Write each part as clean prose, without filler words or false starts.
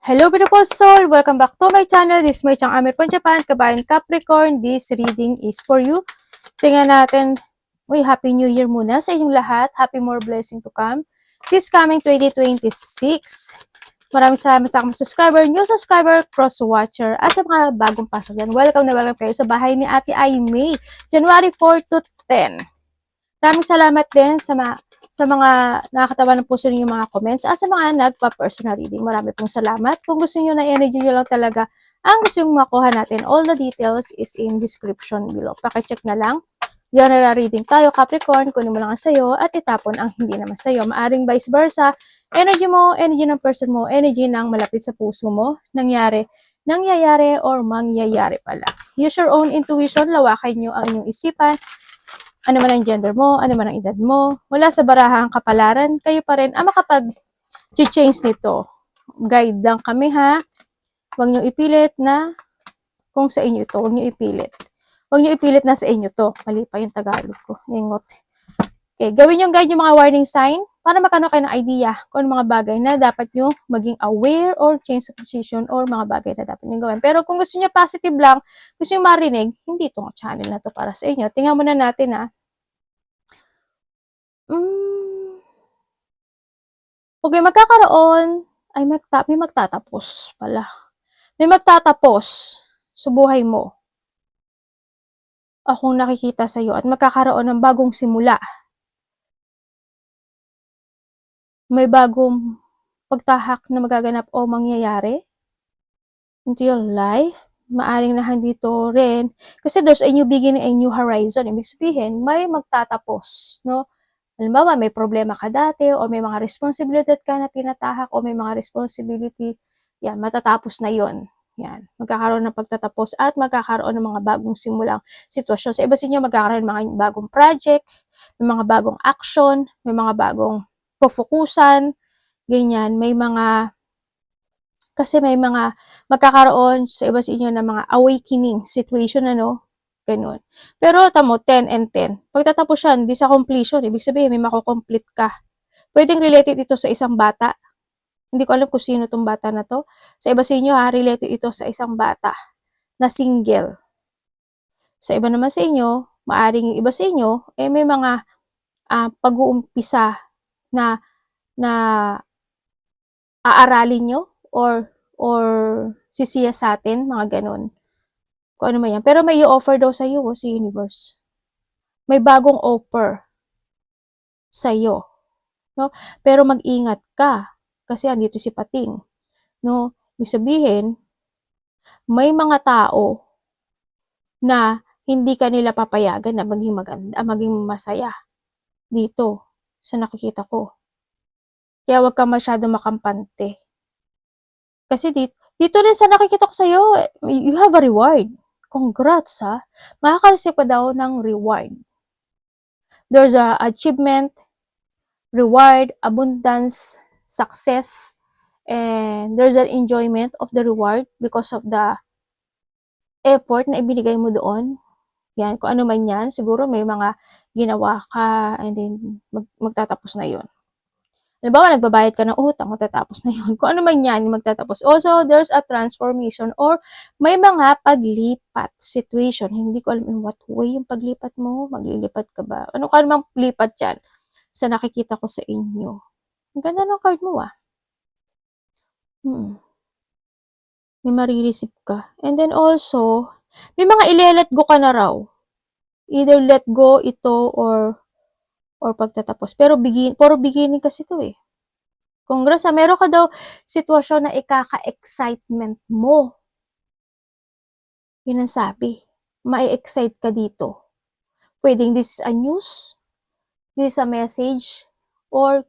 Hello beautiful soul! Welcome back to my channel. This is my Chang Amir from Japan, Kabayan Capricorn. This reading is for you. Tingnan natin. Uy, Happy New Year muna sa inyong lahat. Happy more blessing to come. This coming 2026. Maraming salamat sa aking subscriber, new subscriber, cross-watcher, at sa mga bagong pasok yan. Welcome na welcome kayo sa bahay ni Ate Aimee. January 4 to 10. Maraming salamat din sa mga nakakatawa ng puso niyo mga comments at sa mga nagpa-personal reading. Marami pong salamat. Kung gusto niyo na energy niyo lang talaga, ang gusto yung makuha natin, all the details is in description below. Pakicheck na lang. General reading tayo, Capricorn, kunin mo lang ang sayo at itapon ang hindi naman sayo. Maaring vice versa. Energy mo, energy ng person mo, energy ng malapit sa puso mo, nangyayari or mangyayari pala. Use your own intuition, lawakan nyo ang inyong isipan. Ano man ang gender mo, ano man ang edad mo, wala sa barahang kapalaran, kayo pa rin ang makapag-change nito. Guide lang kami ha. Huwag nyo ipilit na kung sa inyo ito. Huwag nyo ipilit. Huwag nyo ipilit na sa inyo to. Mali pa yung Tagalog ko. Ingot. Okay, gawin yung guide yung mga warning sign para magkano kayo ng idea kung mga bagay na dapat nyo maging aware or change of decision or mga bagay na dapat nyo gawin. Pero kung gusto nyo positive lang, gusto nyo marinig, hindi itong channel na to para sa inyo. Tingnan muna natin ha. Okay, magkakaroon, ay may magtatapos pala. May magtatapos sa buhay mo. Akong nakikita sa iyo at magkakaroon ng bagong simula. May bagong pagtahak na magaganap o mangyayari into your life. Maaring na dito rin. Kasi there's a new beginning, a new horizon. Ibig sabihin, may magtatapos. No? Halimbawa, may problema ka dati o may mga responsibilidad ka na tinatahak o may mga responsibility. Yan, matatapos na yon. Yan, magkakaroon ng pagtatapos at magkakaroon ng mga bagong simulang sitwasyon. Sa iba sa inyo, magkakaroon ng mga bagong project, may mga bagong action, may mga bagong pufukusan, ganyan, may mga kasi may mga magkakaroon sa iba sa inyo ng mga awakening situation, ano, ganun. Pero tamo, 10 and 10. Pagtatapos yan, hindi sa completion, ibig sabihin may makukomplete ka. Pwedeng related ito sa isang bata. Hindi ko alam kung sino tong bata na to. Sa iba sa inyo ha, related ito sa isang bata na single. Sa iba naman sa inyo, maaring yung iba sa inyo, may mga pag-uumpisa na aaralin nyo or sisiya sa atin, mga ganun. Kung ano man yan. Pero may i-offer daw sa iyo si universe. May bagong offer sa iyo. No? Pero mag-ingat ka kasi andito si Pating. No? Ibig sabihin, may mga tao na hindi ka nila papayagan na maging maganda, maging masaya dito sa nakikita ko. Kaya wag ka masyado makampante. Kasi dito rin sa nakikita ko sa iyo, you have a reward. Congrats ha. Makaka-receive ka daw ng reward. There's a achievement, reward, abundance, success, and there's an enjoyment of the reward because of the effort na ibinigay mo doon. Yan, kung ano man yan, siguro may mga ginawa ka and then magtatapos na yon. Halimbawa, nagbabayad ka ng utang, magtatapos na yun. Kung ano man yan, magtatapos. Also, there's a transformation or may mga paglipat situation. Hindi ko alam in what way yung paglipat mo. Maglilipat ka ba? Ano ka namang lipat yan sa nakikita ko sa inyo? Ang ganda ng card mo ah. May marireceive ka. And then also, may mga ile-let go ka na raw. Either let go ito or pagtatapos. Pero puro beginning kasi ito eh. Congrats, meron ka daw sitwasyon na ikaka-excitement mo. Yun ang sabi. Mai-excite ka dito. Pwedeng this is a news, this is a message, or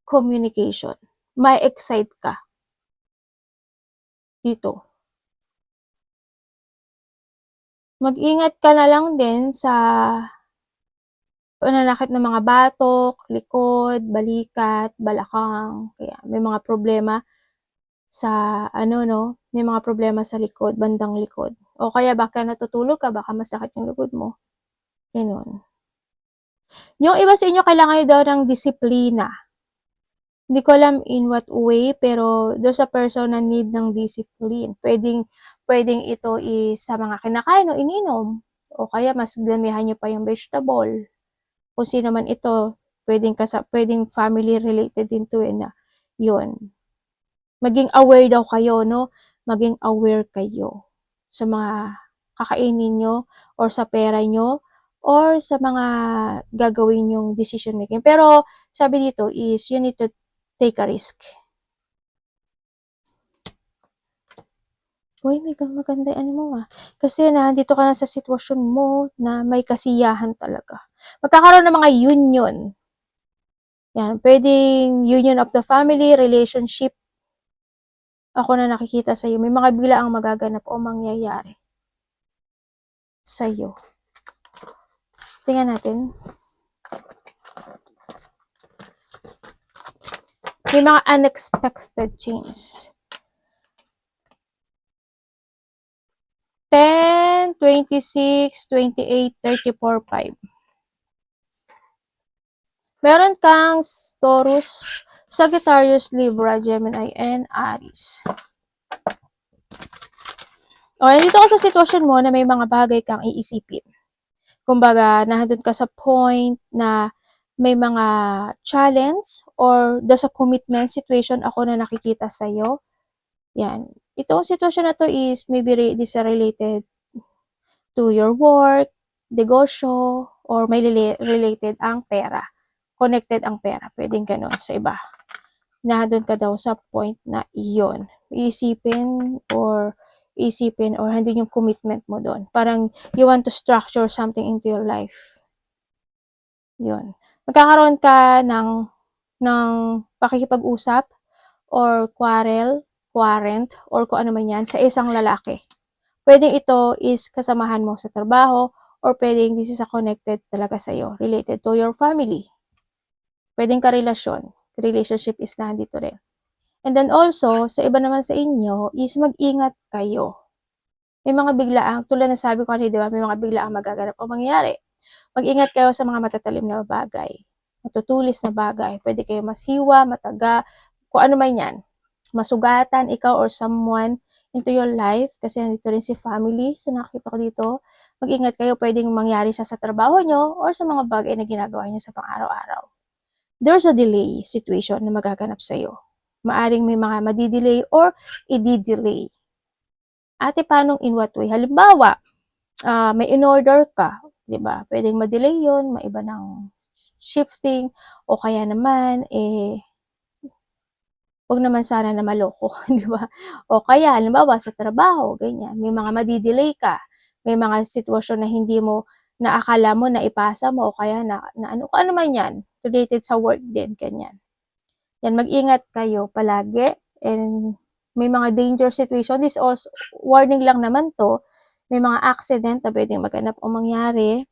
communication. Mai-excite ka dito. Mag-ingat ka na lang din sa pananakit ng mga batok, likod, balikat, balakang. Kaya may mga problema sa may mga problema sa likod, bandang likod. O kaya baka natutulog ka, baka masakit yung likod mo. Ganun. Yung iba sa inyo, kailangan nyo daw ng disiplina. Hindi ko alam in what way, pero there's a person na need ng discipline. Pwedeng ito is sa mga kinakain o ininom, o kaya mas damihan niyo pa yung vegetable. Kung sino man ito, pwedeng family related din to na yun. Maging aware daw kayo, no? Maging aware kayo sa mga kakainin nyo or sa pera nyo or sa mga gagawin yung decision making. Pero sabi dito is you need to take a risk. Uy, maganda ano mo Kasi nandito ka na sa sitwasyon mo na may kasiyahan talaga. Magkakaroon ng mga union. Yan, pwedeng union of the family, relationship. Ako na nakikita sa iyo. May mga bigla ang magaganap o mangyayari sa iyo. Tingnan natin. May mga unexpected change. 10, 26, 28, 34, 5. Meron kang Taurus, Sagittarius, Libra, Gemini, and Aries. Okay, dito ka sa sitwasyon mo na may mga bagay kang iisipin. Kumbaga, nandun ka sa point na may mga challenge or sa commitment situation ako na nakikita sa'yo. Yan. Itong sitwasyon na to is maybe this is related to your work, negosyo, or may related ang pera. Connected ang pera. Pwedeng ganun sa iba. Nandun ka daw sa point na iyon. Isipin or handun yung commitment mo doon. Parang you want to structure something into your life. Yun. Magkakaroon ka ng pakikipag-usap or quarrent, or kung ano man yan, sa isang lalaki. Pwedeng ito is kasamahan mo sa trabaho, or pwedeng this is a connected talaga sa'yo, related to your family. Pwedeng karelasyon. Relationship is nandito rin. And then also, sa iba naman sa inyo, is mag-ingat kayo. May mga biglaang, tulad na sabi ko kanina, di ba, may mga biglaang magaganap o mangyayari. Mag-ingat kayo sa mga matatalim na bagay, matutulis na bagay. Pwede kayo masiwa, mataga, kung ano man yan. Masugatan ikaw or someone into your life, kasi nandito rin si family. So nakita ko dito, mag-ingat kayo, pwedeng mangyari siya sa trabaho nyo or sa mga bagay na ginagawa nyo sa pang-araw-araw. There's a delay situation na magaganap sa'yo. Maaring may mga madidelay or i-delay. Ate, paano in what way? Halimbawa, may in-order ka, di ba? Pwedeng ma-delay yun, maiba ng shifting, o kaya naman, wag naman sana na maloko, di ba? O kaya, halimbawa, sa trabaho, ganyan, may mga madidelay ka, may mga sitwasyon na hindi mo, naakala mo na ipasa mo, o kaya na ano, kung ano man yan, related sa work din, ganyan. Yan, mag-ingat kayo palagi, and may mga danger situation. This also, warning lang naman to, may mga accident na pwedeng maganap o mangyari.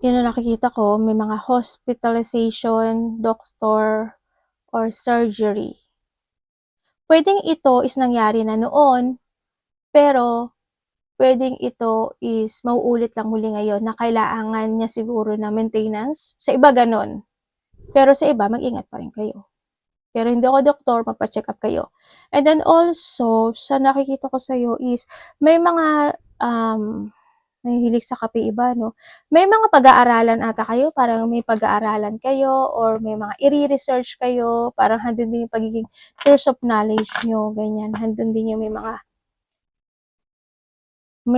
Yun na nakikita ko, may mga hospitalization, doctor, or surgery. Pwedeng ito is nangyari na noon, pero pwedeng ito is mauulit lang muli ngayon na kailangan niya siguro na maintenance. Sa iba ganon. Pero sa iba, mag-ingat pa rin kayo. Pero hindi ako doktor, magpa-check up kayo. And then also, sa nakikita ko sa'yo is, may mga, nahihilig sa kape iba, no? May mga pag-aaralan ata kayo, parang may pag-aaralan kayo, or may mga i-research kayo, parang handun din yung pagiging thirst of knowledge nyo, ganyan. Handun din yung may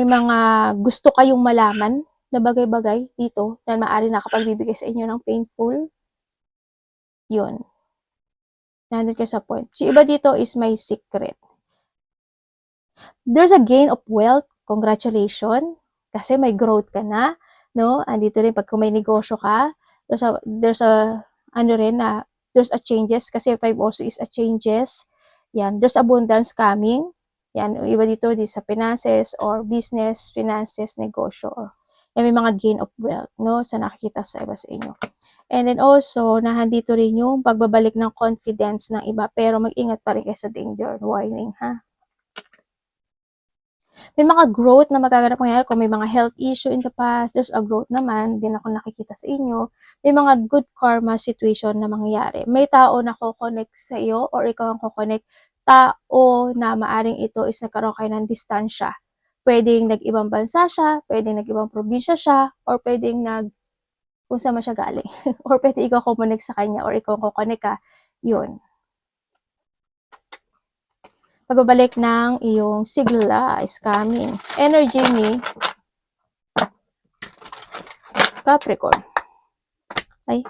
mga gusto kayong malaman na bagay-bagay dito, na maaari nakapagbibigay sa inyo ng painful. Yun. Nandun ka sa point. Si iba dito is may secret. There's a gain of wealth. Congratulations. Kasi may growth ka na. No? Andito rin, pag kung may negosyo ka, there's a changes. Kasi 5 also is a changes. Yan. There's abundance coming. Yan. Iba dito, sa finances or business, finances, negosyo. Yan, may mga gain of wealth. No? Sa nakikita sa iba sa inyo. And then also, nahandito rin yung pagbabalik ng confidence ng iba. Pero mag-ingat pa rin kayo sa danger. Warning, ha? May mga growth na magaganap mangyayari. Kung may mga health issue in the past, there's a growth naman. Din ako nakikita sa inyo. May mga good karma situation na mangyayari. May tao na ko-connect sa iyo or ikaw ang ko-connect. Tao na maaring ito is nagkaroon kayo ng distansya. Pwedeng nag-ibang bansa siya, pwedeng nag-ibang probinsya siya, or pwedeng kung saan man siya galing. Or pwede ikaw kumonek sa kanya or ikaw kukonek ka. Yun. Pagbabalik ng iyong sigla is coming. Energy ni Capricorn. Ay,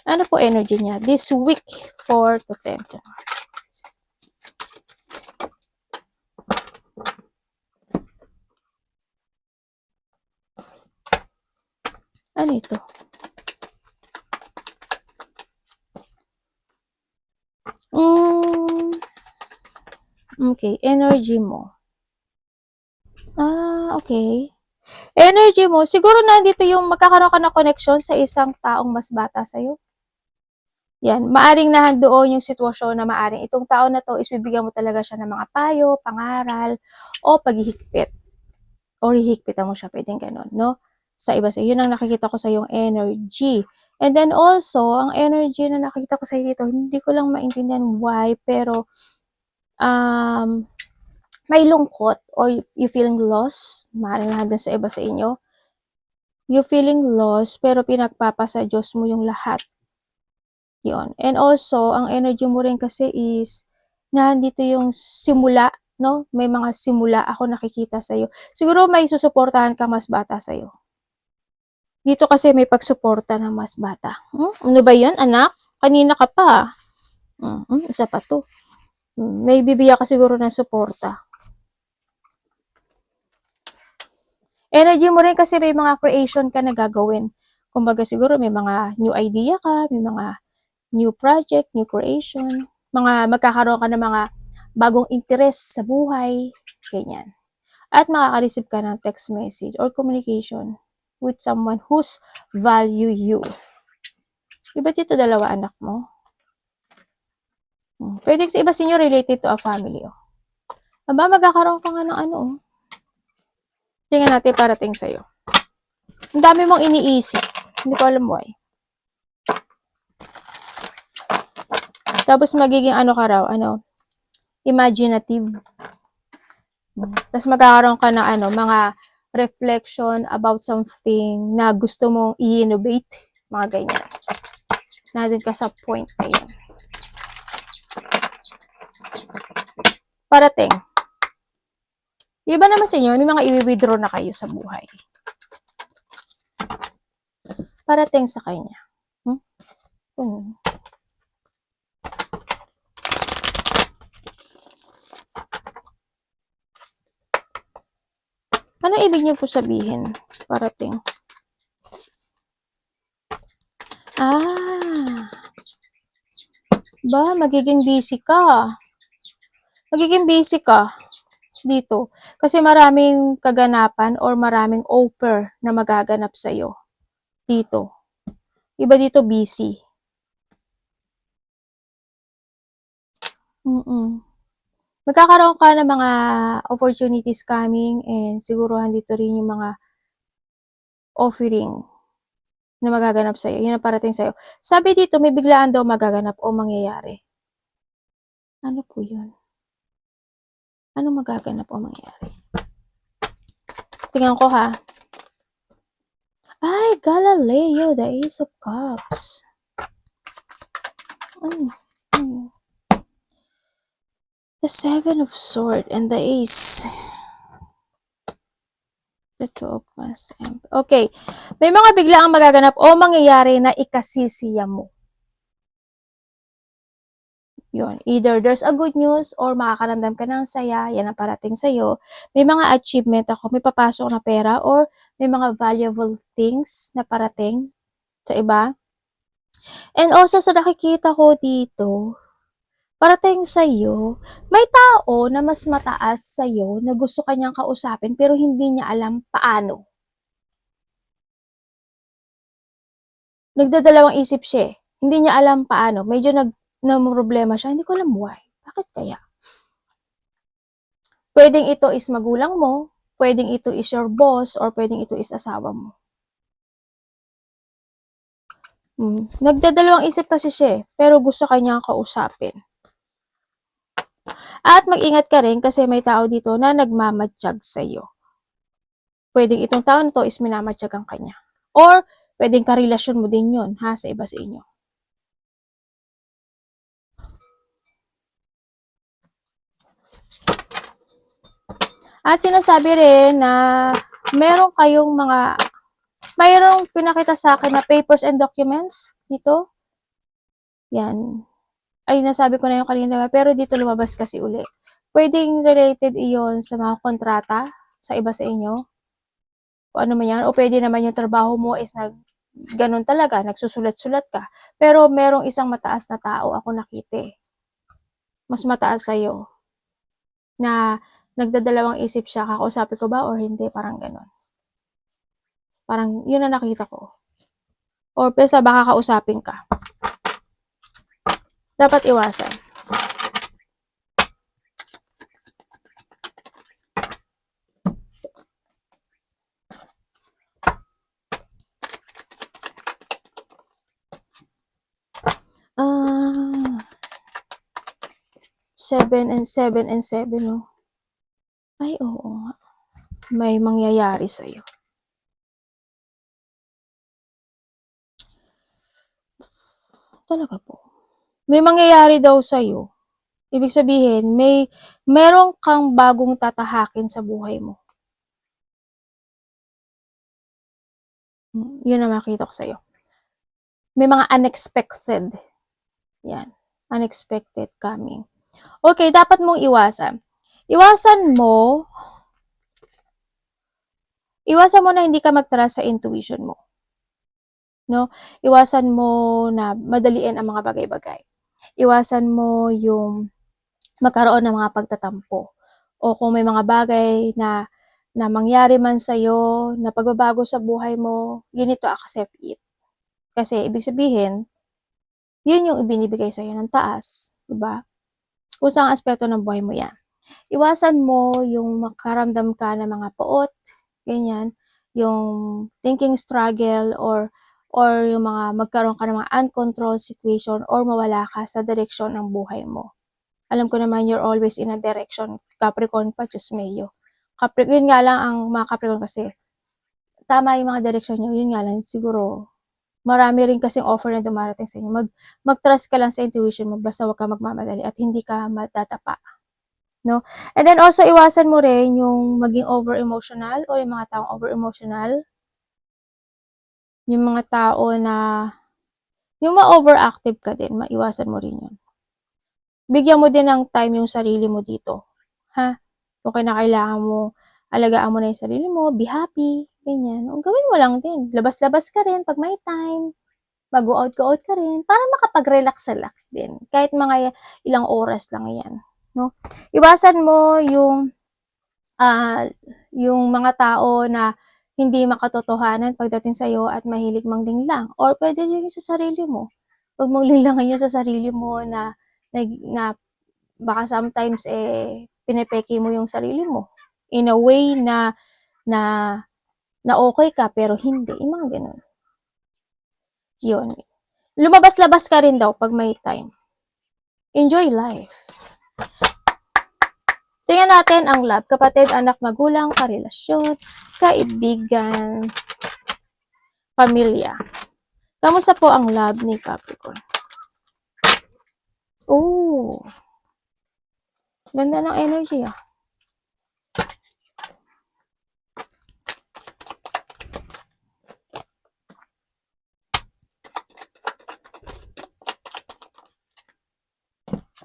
ano po energy niya? This week, 4 to 10. Ano ito? Okay, energy mo. Okay. Energy mo, siguro nandito yung magkakaroon ka ng connection sa isang taong mas bata sa'yo. Yan, maaring nandoon yung sitwasyon na maaring itong tao na to is bibigyan mo talaga siya ng mga payo, pangaral, o paghihigpit. O hihigpitan mo siya, pwedeng ganun, no? Sa iba sa yun ang nakikita ko sa yung energy. And then also, ang energy na nakikita ko sa dito, hindi ko lang maintindihan why, pero may lungkot or you feeling lost, maaaring nandun sa iba sa inyo. You feeling lost, pero pinagpapasa Diyos mo yung lahat. Yun. And also, ang energy mo rin kasi is, nandito yung simula, no? May mga simula ako nakikita sa'yo. Siguro may susuportahan ka mas bata sa'yo. Dito kasi may pagsuporta ng mas bata. Ano ba yun, anak? Kanina ka pa. Isa pa to. May bibigyan ka siguro ng suporta. Energy mo rin kasi may mga creation ka na gagawin. Kumbaga siguro may mga new idea ka, may mga new project, new creation, magkakaroon ka ng mga bagong interest sa buhay, ganyan. At makaka-receive ka ng text message or communication with someone who's value you. Iba dito dalawa anak mo? Pwede sa iba sinyo related to a family. Aba, magkakaroon ka nga ng ano. Tingnan natin parating sa'yo. Ang dami mong iniisip. Hindi ko alam why. Tapos magiging ano ka raw, imaginative. Tapos magkakaroon ka ng mga reflection about something na gusto mong i-innovate, mga ganyan. Nandun ka sa point na yun. Parating. Iba naman sa inyo, may mga i-withdraw na kayo sa buhay. Parating sa kanya. Ano ibig niyo po sabihin? Parating. Ba, magiging busy ka. Magiging busy ka dito. Kasi maraming kaganapan or maraming offer na magaganap sa'yo. Dito. Iba dito busy. Magkakaroon ka ng mga opportunities coming and siguro dito rin yung mga offering na magaganap sa'yo. Yun ang parating sa'yo. Sabi dito, may biglaan daw magaganap o mangyayari. Ano po yun? Ano magaganap o mangyayari? Tingnan ko ha. Ay, Galileo, the Ace of Cups. The Seven of Swords and the Ace. The Two of Wands. Okay. May mga biglaang magaganap o mangyayari na ikasisiya mo. Yun. Either there's a good news or makakaramdam ka ng saya, yan ang parating sa'yo. May mga achievement ako, may papasok na pera or may mga valuable things na parating sa iba. And also sa nakikita ko dito, parating sa'yo, may tao na mas mataas sa'yo na gusto kanyang kausapin pero hindi niya alam paano. Nagdadalawang isip siya. Hindi niya alam paano. Medyo problema siya. Hindi ko alam why. Bakit kaya? Pwedeng ito is magulang mo, pwedeng ito is your boss, or pwedeng ito is asawa mo. Nagdadalawang isip kasi siya pero gusto kanya kausapin. At mag-ingat ka rin kasi may tao dito na nagmamatsyag sa'yo. Pwedeng itong tao na to is minamatyagan kanya. Or, pwedeng karelasyon mo din yun, ha, sa iba sa inyo. At sinasabi rin na meron kayong mayroong pinakita sa akin na papers and documents dito. Yan. Ay, nasabi ko na yung kanina, pero dito lumabas kasi uli. Pwedeng related iyon sa mga kontrata sa iba sa inyo. O ano man yan. O pwede naman yung trabaho mo is ganun talaga, nagsusulat-sulat ka. Pero merong isang mataas na tao ako nakita. Mas mataas sa'yo. Na nagdadalawang isip siya, kakausapin ko ba or hindi, parang ganun. Parang yun na nakita ko. Or pesa baka kausapin ka. Dapat iwasan. Ah, 7 and 7 and 7, no? Ay, oo nga. May mangyayari sa'yo. Talaga po. May mangyayari daw sa'yo. Ibig sabihin, meron kang bagong tatahakin sa buhay mo. Yun ang makita ko sa'yo. May mga unexpected. Yan. Unexpected coming. Okay, dapat mong iwasan. Iwasan mo na hindi ka mag-trust sa intuition mo. No? Iwasan mo na madaliin ang mga bagay-bagay. Iwasan mo yung magkaroon ng mga pagtatampo. O kung may mga bagay na mangyari man sa'yo, na pagbabago sa buhay mo, you need to accept it. Kasi ibig sabihin, yun yung ibinibigay sa'yo ng taas. Diba? Kung saan aspekto ng buhay mo yan. Iwasan mo yung makaramdam ka ng mga poot, ganyan, yung thinking struggle or yung mga magkaroon ka ng mga uncontrolled situation or mawala ka sa direksyon ng buhay mo. Alam ko naman you're always in a direction. Capricorn pa, Diyos mayo. Yun nga lang ang mga Capricorn kasi, tama yung mga direksyon nyo, yun nga lang, siguro, marami rin kasing offer na dumarating sa inyo. Mag-trust ka lang sa intuition mo, basta huwag ka magmamadali at hindi ka matatapa. No? And then also, iwasan mo rin yung maging over-emotional o yung mga taong over-emotional. Yung mga tao na, yung ma-overactive ka din, maiwasan mo rin yun. Bigyan mo din ng time yung sarili mo dito. Ha? Kung kailangan mo, alagaan mo na yung sarili mo, be happy, ganyan. O, gawin mo lang din. Labas-labas ka rin pag may time. Mag-go out ka rin para makapag-relax-relax din. Kahit mga ilang oras lang yan. No? Iwasan mo yung mga tao na hindi makatotohanan pagdating sa'yo at mahilig manglinglang. Or pwede rin yung sa sarili mo. Huwag mong linglangan yun sa sarili mo na baka sometimes pinepeke mo yung sarili mo. In a way na okay ka pero hindi. Yung mga ganun. Yun. Lumabas-labas ka rin daw pag may time. Enjoy life. Tingnan natin ang love. Kapatid, anak, magulang, karelasyon, kaibigan, pamilya. Kamusta po ang love ni Capricorn? Oh. Ganda ng energy ah.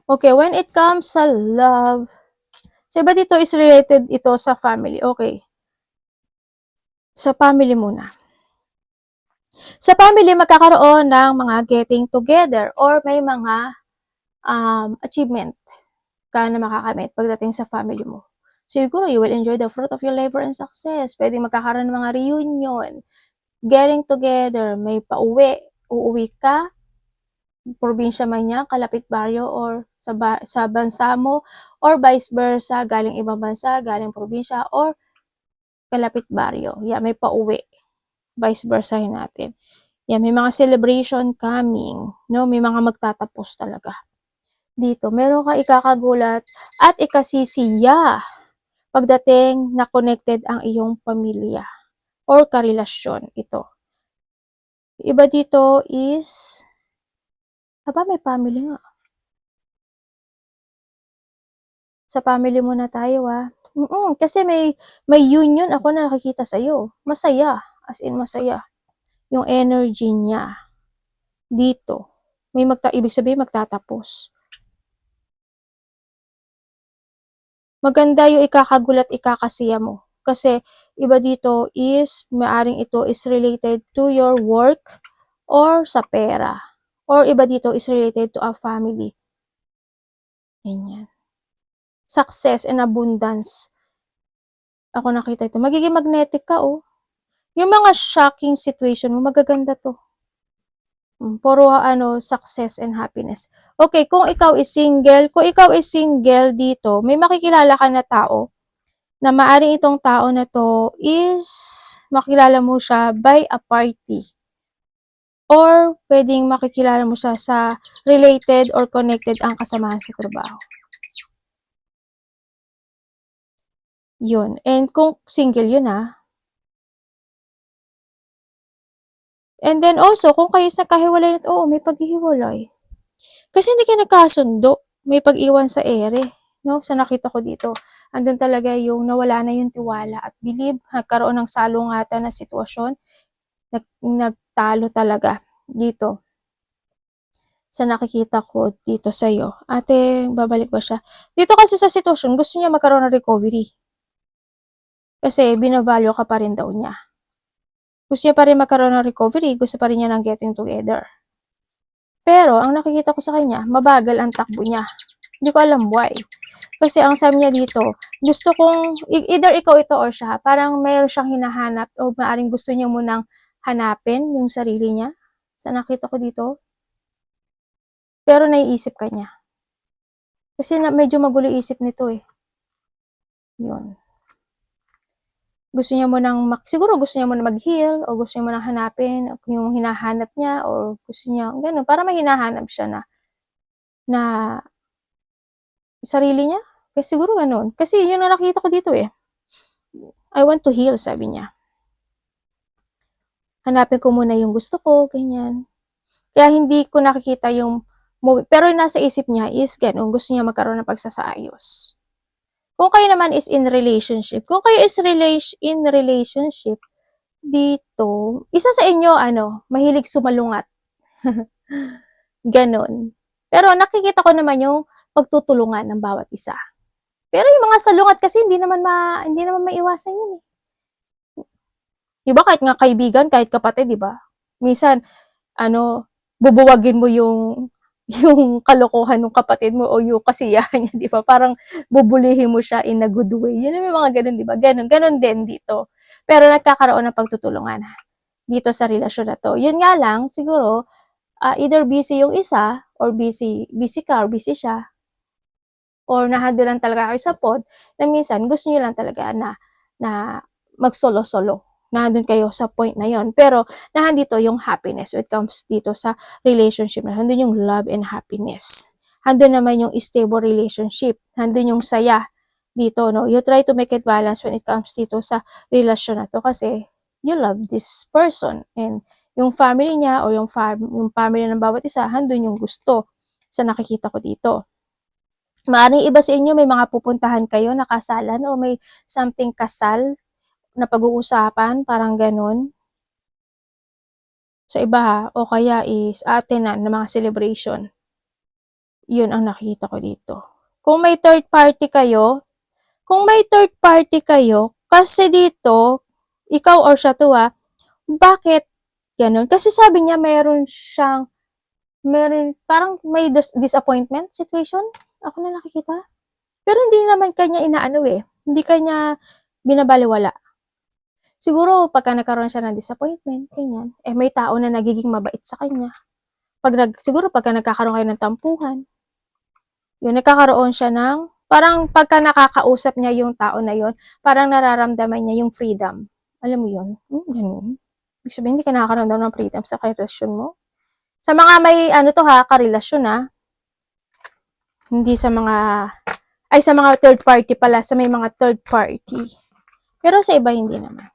Okay, when it comes sa love, so iba dito is related ito sa family. Okay. Sa family muna. Sa family, magkakaroon ng mga getting together or may mga achievement ka na makakamit pagdating sa family mo. Siguro, you will enjoy the fruit of your labor and success. Pwede magkakaroon ng mga reunion, getting together, may uuwi ka, probinsya man niya, kalapit baryo, or sa bansa mo, or vice versa, galing ibang bansa, galing probinsya, or kalapit baryo. Yeah, may pauwi. Vice versa natin. Yeah, may mga celebration coming, no? May mga magtatapos talaga. Dito, meron ka ikakagulat at ikasisiya pagdating na connected ang iyong pamilya or karelasyon ito. Iba dito is, may family nga. Sa family mo na tayo kasi may union ako na nakikita sa iyo. Masaya, as in masaya. Yung energy niya dito. Ibig sabihin magtatapos. Maganda yung ikakagulat, ikakasiya mo. Kasi iba dito is, maaring ito is related to your work or sa pera. Or iba dito is related to a family. Ganyan. Success and abundance. Ako nakita ito. Magiging magnetic ka Yung mga shocking situation mo, magaganda to. Puro success and happiness. Okay, kung ikaw is single dito, may makikilala ka na tao na maaring itong tao na to is makilala mo siya by a party. Or pwedeng makikilala mo siya sa related or connected ang kasamahan sa trabaho. Yun. And kung single yun And then also, kung kayo is nagkahiwalay may paghihiwalay. Kasi hindi kayo nagkasundo. May pag-iwan sa ere. No? Sa nakita ko dito. Andun talaga yung nawala na yung tiwala at believe. Nagkaroon ng salungatan na sitwasyon. Nagtalo talaga dito. Sa nakikita ko dito sa'yo. Ate, babalik ba siya? Dito kasi sa sitwasyon, gusto niya magkaroon ng recovery. Kasi binavalue ka pa rin daw niya. Gusto niya pa rin magkaroon ng recovery, gusto pa rin niya ng getting together. Pero, ang nakikita ko sa kanya, mabagal ang takbo niya. Hindi ko alam why. Kasi ang sabi niya dito, gusto kong, either ikaw ito or siya, parang mayroon siyang hinahanap o maaring gusto niya munang hanapin yung sarili niya. Sa nakita ko dito. Pero naiisip ka niya. Kasi medyo magulo isip nito Yun. Gusto niya siguro gusto niya munang mag-heal o gusto niya munang hanapin yung hinahanap niya or gusto niya, ganun, para may hinahanap siya na sarili niya. Kasi siguro ganun. Kasi yun ang nakita ko dito I want to heal, sabi niya. Hanapin ko muna yung gusto ko, ganyan. Kaya hindi ko nakikita yung movie. Pero yung nasa isip niya is ganun, gusto niya magkaroon ng pagsasaayos. Kung kayo naman is in relationship, in relationship, dito, isa sa inyo, mahilig sumalungat. Ganon. Pero nakikita ko naman yung pagtutulungan ng bawat isa. Pero yung mga salungat kasi hindi naman maiwasan yun Diba kahit nga kaibigan, kahit kapatid, diba? Minsan, bubuwagin mo yung kalokohan ng kapatid mo o yung kasiyahan niya, di ba? Parang bubulihin mo siya in a good way. Yun yung mga ganun, di ba? Ganun din dito. Pero nagkakaroon ng pagtutulungan dito sa relasyon na to. Yun nga lang, siguro, either busy yung isa or busy ka or busy siya or nahando lang talaga kayo sa pod na minsan gusto niyo lang talaga na mag-solo-solo. Nandun kayo sa point na yon. Pero, nahandito yung happiness when it comes dito sa relationship. Nandun yung love and happiness. Handun naman yung stable relationship. Handun yung saya dito, no? You try to make it balance when it comes dito sa relasyon na to kasi you love this person. And yung family niya o yung family ng bawat isa, handun yung gusto sa nakikita ko dito. Maaaring iba sa inyo, may mga pupuntahan kayo na kasalan o may something kasal na pag-uusapan, parang ganun. Sa iba o kaya is atenan ng mga celebration. Yun ang nakikita ko dito. Kung may third party kayo, kasi dito, ikaw or siya to bakit ganun? Kasi sabi niya parang may disappointment situation. Ako na nakikita. Pero hindi naman kanya inaano Hindi kanya binabaliwala. Siguro, pagka nagkaroon siya ng disappointment, ganyan, may tao na nagiging mabait sa kanya. siguro pagka nagkakaroon kayo ng tampuhan, yun, nagkakaroon siya ng, parang pagka nakakausap niya yung tao na yun, parang nararamdaman niya yung freedom. Alam mo yun? Ganun. Ibig sabihin, hindi ka nakakaramdam ng freedom sa karelasyon mo. Sa mga may, karelasyon hindi sa mga, sa mga third party pala, sa may mga third party. Pero sa iba, hindi naman.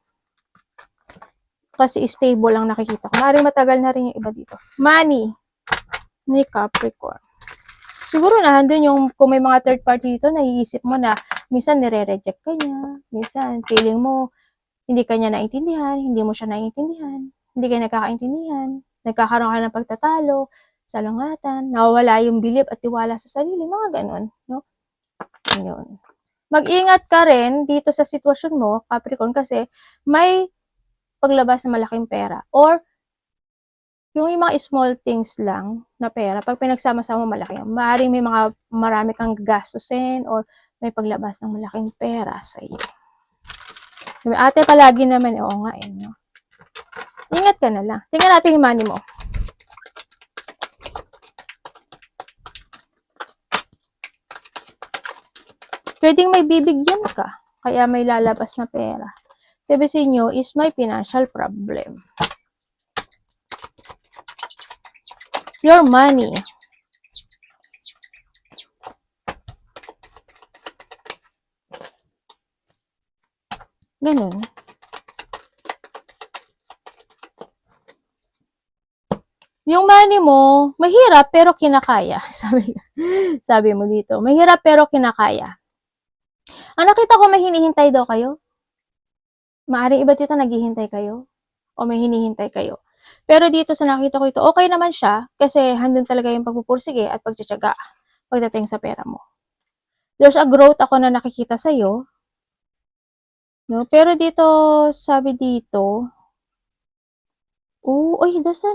Kasi stable lang nakikita ko. Maaaring matagal na rin yung iba dito. Money ni Capricorn. Siguro na, handun yung, kung may mga third party dito, naiisip mo na, minsan nire-reject ka niya, minsan feeling mo, hindi ka niya naintindihan, hindi mo siya naintindihan, hindi ka nagkakaintindihan, nagkakaroon ka ng pagtatalo, salungatan, nawawala yung bilib at tiwala sa sarili, mga ganun, no? Yun. Mag-ingat ka rin dito sa sitwasyon mo, Capricorn, kasi may paglabas na malaking pera, or yung mga small things lang na pera, pag pinagsama-sama malaki, maaaring may marami kang gastusin or may paglabas ng malaking pera sa iyo. Ate, palagi naman, oo nga no? Ingat ka na lang. Tingnan natin yung money mo. Pwedeng may bibigyan ka, kaya may lalabas na pera. Sabi sa inyo is my financial problem. Your money. Ganun. Yung money mo, mahirap pero kinakaya. Sabi mo dito, mahirap pero kinakaya. Ang nakita ko, may hinihintay daw kayo. Maaring iba dito naghihintay kayo o may hinihintay kayo. Pero dito sa nakita ko ito, okay naman siya kasi handun talaga yung pagpupursige at pagtsatsaga pagdating sa pera mo. There's a growth ako na nakikita sa'yo. No? Pero dito, sabi dito, das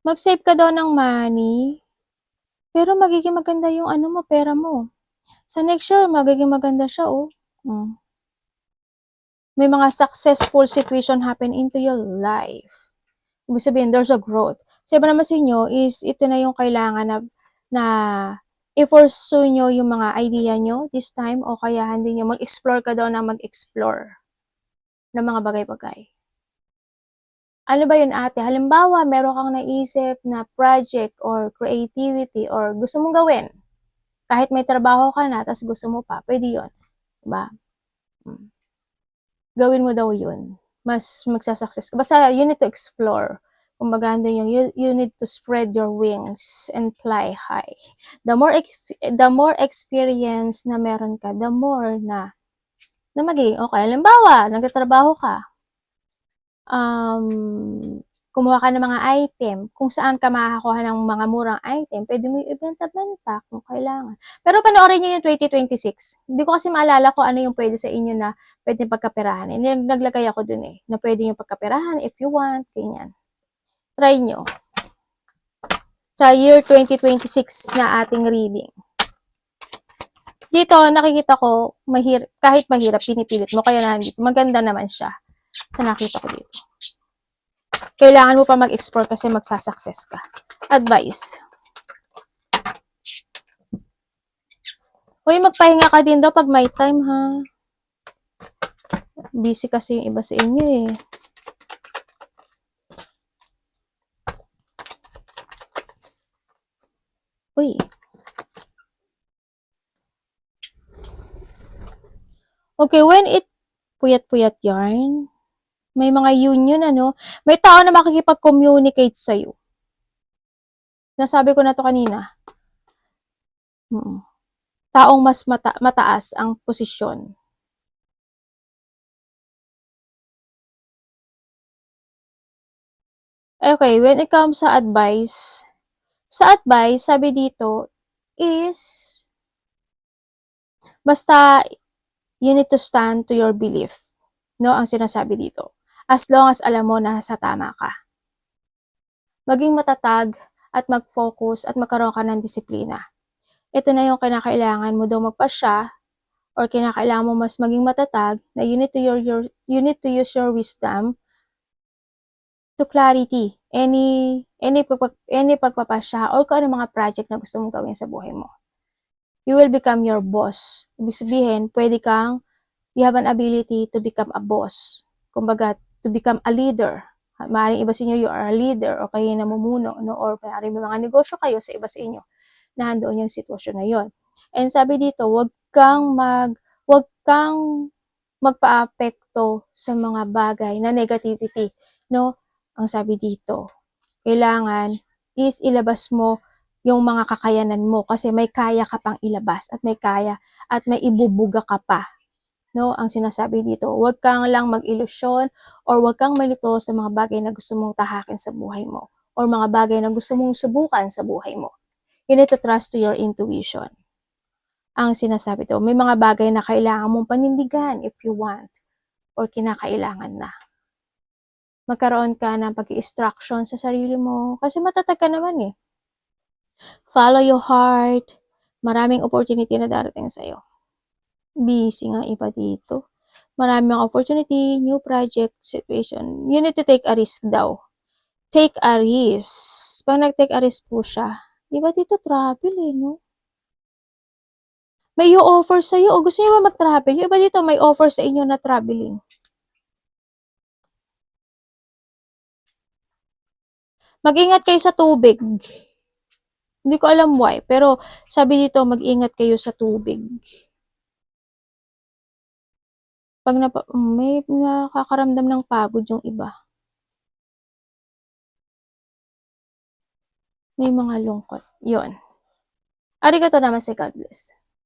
mag-save ka daw ng money, pero magiging maganda yung pera mo. Sa next year, magiging maganda siya, May mga successful situation happen into your life. Ibig sabihin, there's a growth. Sa iba naman sa inyo is, ito na yung kailangan na i-pursue nyo yung mga idea nyo this time, o kaya hindi nyo mag-explore ka daw na mag-explore ng mga bagay-bagay. Ano ba yun, ate? Halimbawa, meron kang naisip na project or creativity or gusto mong gawin. Kahit may trabaho ka na, tapos gusto mo pa, pwede yun. Diba? Gawin mo daw yun. Mas magsasucess ka. Basta, you need to explore. Kumbaga, yung you need to spread your wings and fly high. The more experience na meron ka, the more na magiging okay. Halimbawa, nagtatrabaho ka, kumuha ka ng mga item, kung saan ka makakakuha ng mga murang item, pwede mo ibenta-benta kung kailangan. Pero panoorin nyo yung 2026. Hindi ko kasi maalala kung ano yung pwede sa inyo na pwede pagkaperahan. Naglagay ako dun na pwede yung pagkaperahan if you want, ganyan. Try nyo. Sa year 2026 na ating reading. Dito, nakikita ko, kahit mahirap, pinipilit mo, kaya nandito, maganda naman siya. Sa nakita ko dito. Kailangan mo pa mag-explore kasi magsasucess ka. Advice. Uy, magpahinga ka din daw pag may time, ha? Busy kasi yung iba sa inyo, Uy. Okay, when it puyat-puyat yarn, may mga union, may tao na makikipag-communicate sa'yo. Nasabi ko na to kanina. Taong mas mataas ang posisyon. Okay, when it comes sa advice, sabi dito is, basta, you need to stand to your belief. No, ang sinasabi dito. As long as alam mo na sa tama ka. Maging matatag at mag-focus at magkaroon ka ng disiplina. Ito na yung kinakailangan mo daw magpasya or kinakailangan mo mas maging matatag na you need to use your wisdom to clarity, any pagpapasya or kung ano mga project na gusto mong gawin sa buhay mo. You will become your boss. Ibig sabihin, you have an ability to become a boss. Kumbaga, to become a leader. Maaaring iba sa inyo, you are a leader o kayo namumuno, no? Or maaaring may mga negosyo kayo sa iba sa inyo na handoon yung sitwasyon na yon. And sabi dito, wag kang magpaapekto sa mga bagay na negativity, no? Ang sabi dito, kailangan is ilabas mo yung mga kakayanan mo kasi may kaya ka pang ilabas at may kaya at may ibubuga ka pa. No, ang sinasabi dito, huwag kang lang mag-ilusyon or huwag kang malito sa mga bagay na gusto mong tahakin sa buhay mo or mga bagay na gusto mong subukan sa buhay mo. You need to trust to your intuition. Ang sinasabi to, may mga bagay na kailangan mong panindigan if you want or kinakailangan na. Magkaroon ka ng pag-i-instruction sa sarili mo kasi matatag ka naman eh. Follow your heart. Maraming opportunity na darating sa'yo. Busy nga iba dito. Maraming opportunity, new project, situation. You need to take a risk daw. Take a risk. Pag nag-take a risk po siya, iba dito travel eh, no? May i-offer sa'yo o gusto niyo ba mag-travel? Yung iba dito may offer sa inyo na traveling. Mag-ingat kayo sa tubig. Hindi ko alam why, pero sabi dito mag-ingat kayo sa tubig. Pag may nakakaramdam ng pagod yung iba. May mga lungkot. Yun. Arigato naman si God bless.